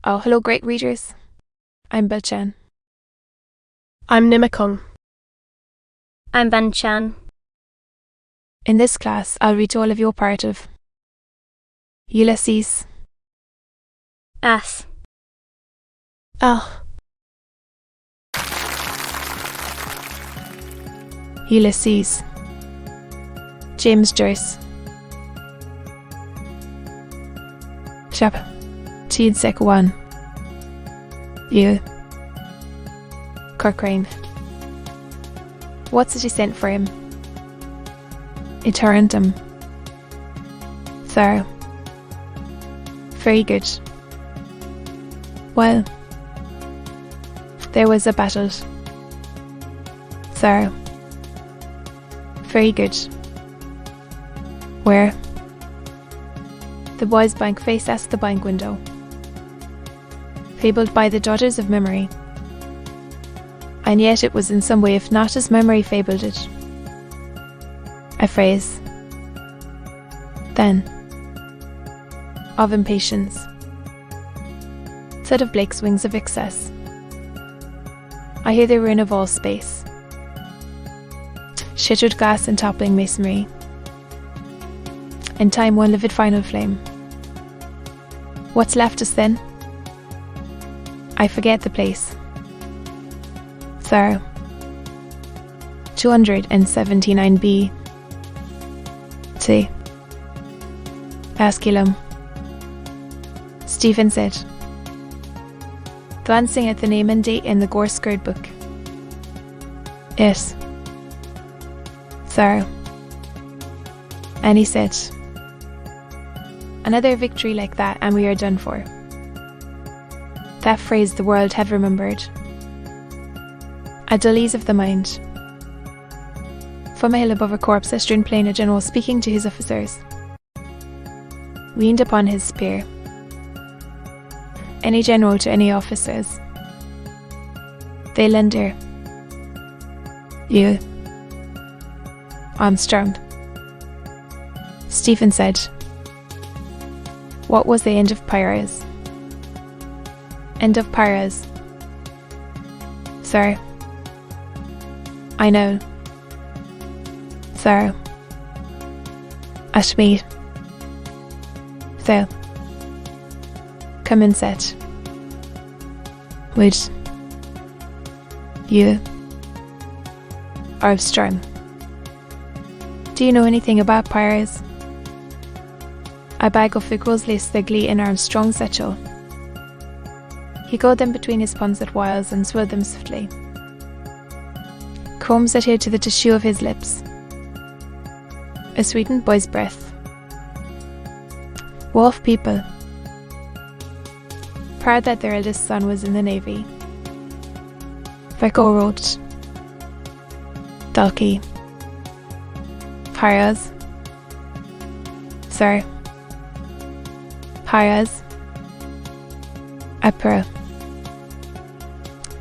Oh, hello, great readers. I'm Belchan. I'm Nimakung. I'm Banchan. In this class, I'll read all of your part of Ulysses. As. Ulysses. James Joyce. Chap. Tid Sek 1. You. Cochrane. What's it he sent for him? Itarentum. Thorough. Very good. Well, there was a battle. Thorough. Very good. Where? The boys' bank face as the bank window. Fabled by the daughters of memory. And yet it was in some way, if not as memory fabled it. A phrase. Then. Of impatience. Said of Blake's wings of excess. I hear the ruin of all space. Shattered glass and toppling masonry. In time one livid final flame. What's left us then? I forget the place. Sir. 279b. T. Asculum. Stephen said, glancing at the name and date in the gore-scored book. Yes. Sir. And he said, another victory like that and we are done for. That phrase the world had remembered. A dull of the mind. From a hill above a corpse, a strewn plain, a general speaking to his officers. Leaned upon his spear. Any general to any officers. They lender. You. Armstrong. Stephen said, what was the end of Pyrrhus? End of Pyrrhus. Sir. I know. Sir. Ashmead. So. Come and sit. Would. You. Armstrong. Do you know anything about Pyrrhus? A bag of figures lay snugly in Armstrong's satchel. He got them between his puns at whiles and swilled them swiftly. Combs adhered to the tissue of his lips. A sweetened boy's breath. Wolf people. Proud that their eldest son was in the navy. Veko wrote. Dalkey. Pyrrhus. Sir. Pyrrhus. Apura.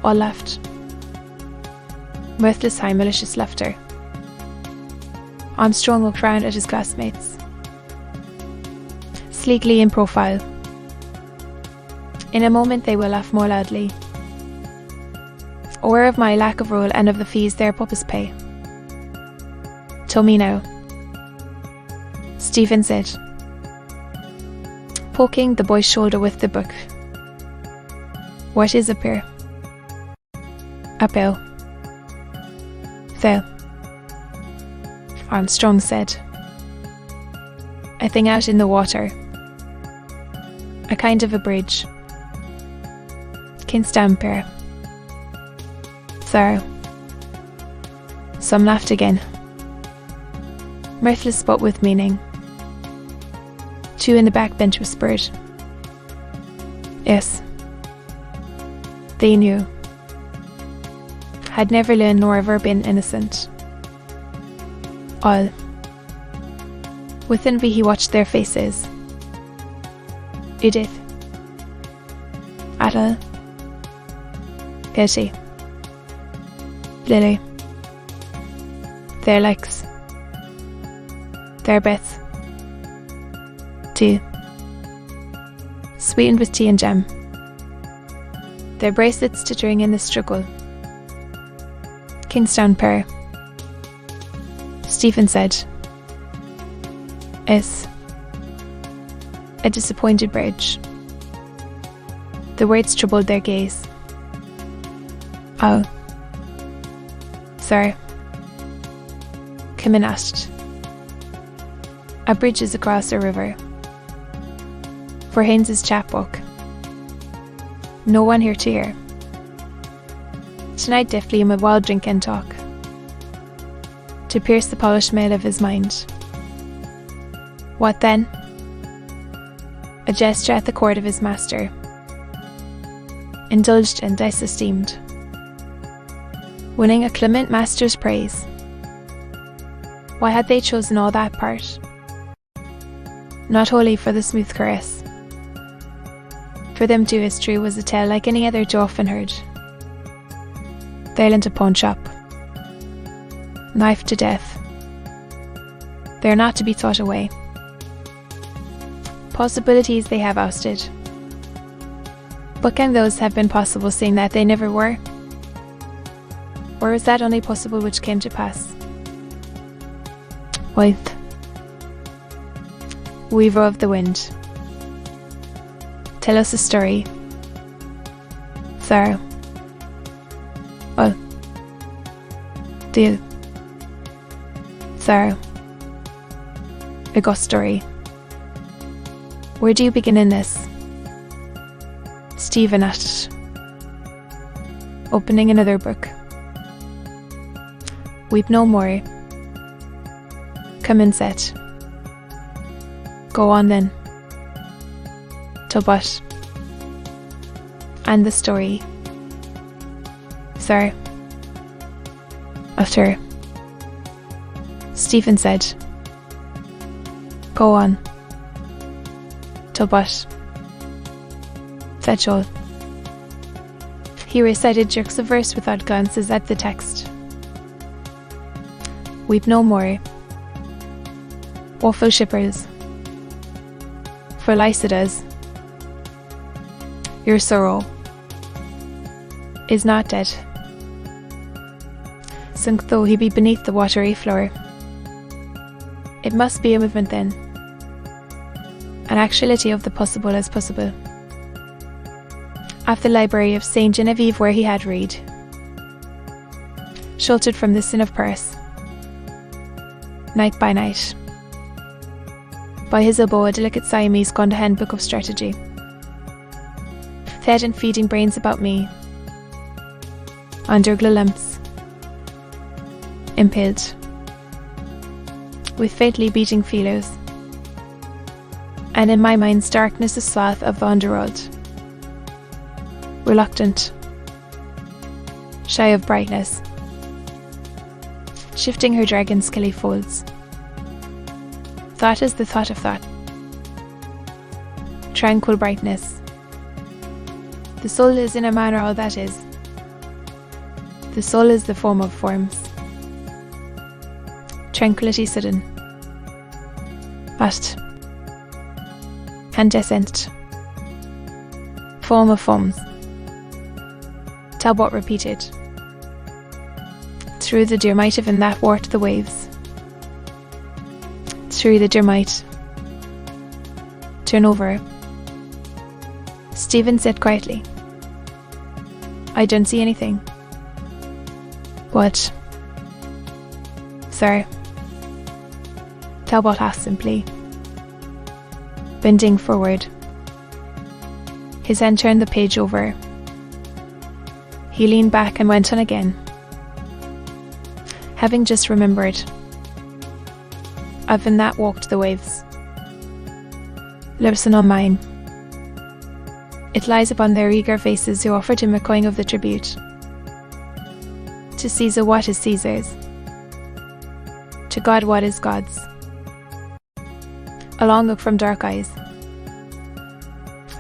All laughed. Mirthless high malicious laughter. Armstrong looked round at his classmates. Sleekly in profile. In a moment they will laugh more loudly. Aware of my lack of rule and of the fees their puppies pay. Tell me now. Stephen said, poking the boy's shoulder with the book. What is a pear? A pill. Phil. Armstrong said, a thing out in the water. A kind of a bridge. Kinstamper. Sir. Some laughed again. Mirthless but with meaning. Two in the back bench whispered. Yes. They knew. Had never learned nor ever been innocent. All. With envy he watched their faces. Edith. Atal. Gertie. Lily. Their likes. Their breaths. Tea. Sweetened with tea and jam. their bracelets tittering in the struggle. Kingstown pair. Stephen said, "It's a disappointed bridge." The words troubled their gaze. "Oh, sir," Kimmin asked. "A bridge is across a river. For Haynes's chapbook. No one here to hear. Tonight deftly in a wild drink and talk. To pierce the polished mail of his mind. What then? A gesture at the court of his master. Indulged and disesteemed. Winning a clement master's praise. Why had they chosen all that part? Not wholly for the smooth caress. For them too history was a tale like any other Joe often heard. They'll into pawn shop. Knife to death. They are not to be thought away. Possibilities they have ousted. But can those have been possible seeing that they never were? Or is that only possible which came to pass? Wife. Weaver of the wind. Tell us a story. Sir. Oh. Deal. Sir. A ghost story. Where do you begin in this? Stephen asked, opening another book. Weep no more. Come in, set. Go on then. To what? And the story. Sir. After. Stephen said. Go on. To what? Said Joel. He recited jerks of verse without glances at the text. Weep no more. Woeful shippers. For Lycidas. Your sorrow is not dead. Sunk though he be beneath the watery floor. It must be a movement then. An actuality of the possible as possible. Of the library of Saint Genevieve where he had read. Sheltered from the sin of purse. Night by night. By his elbow a delicate Siamese gone to handbook of strategy. Fed and feeding brains about me. Under lamps. Impaled. With faintly beating feelers. And in my mind's darkness a sloth of the underworld. Reluctant. Shy of brightness. Shifting her dragon skelly folds. Thought is the thought of thought. Tranquil brightness. The soul is in a manner all that is. The soul is the form of forms. Tranquility sudden. Vast. Candescent. Form of forms. Talbot repeated. Through the dear might of in that wart the waves. Through the dear might. Turn over. Stephen said quietly. I don't see anything. What? Sir. Talbot asked simply. Bending forward. His hand turned the page over. He leaned back and went on again. Having just remembered. I've in that walked the waves. Listen on mine. It lies upon their eager faces who offered him a coin of the tribute. To Caesar what is Caesar's. To God what is God's. A long look from dark eyes.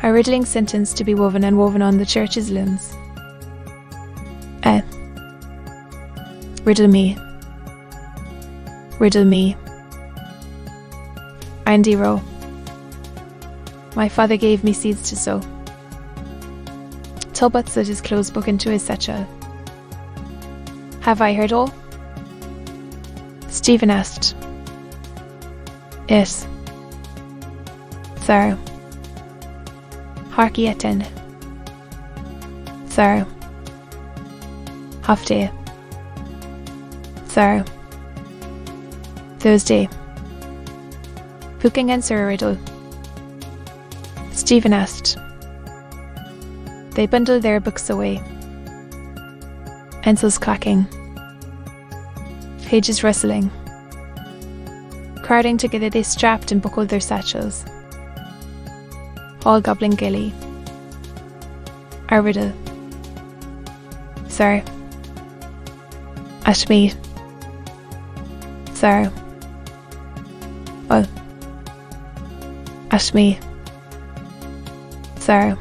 A riddling sentence to be woven and woven on the church's looms. Riddle me. Riddle me. Andy Rowe. My father gave me seeds to sow. Tubbot slid his clothes book into his satchel. Have I heard all? Stephen asked. Yes. Sir. Harky etten. Sir. Hafte. Sir. Thursday. Hooking and Sir Riddle. Stephen asked. They bundled their books away. Pencils clacking. Pages rustling. Crowding together, they strapped and buckled their satchels. All gobbling gilly. Our riddle. Sir. Ashmead. Sir. Well. Ashmead. Sir.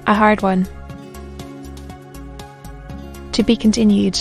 A hard one. To be continued.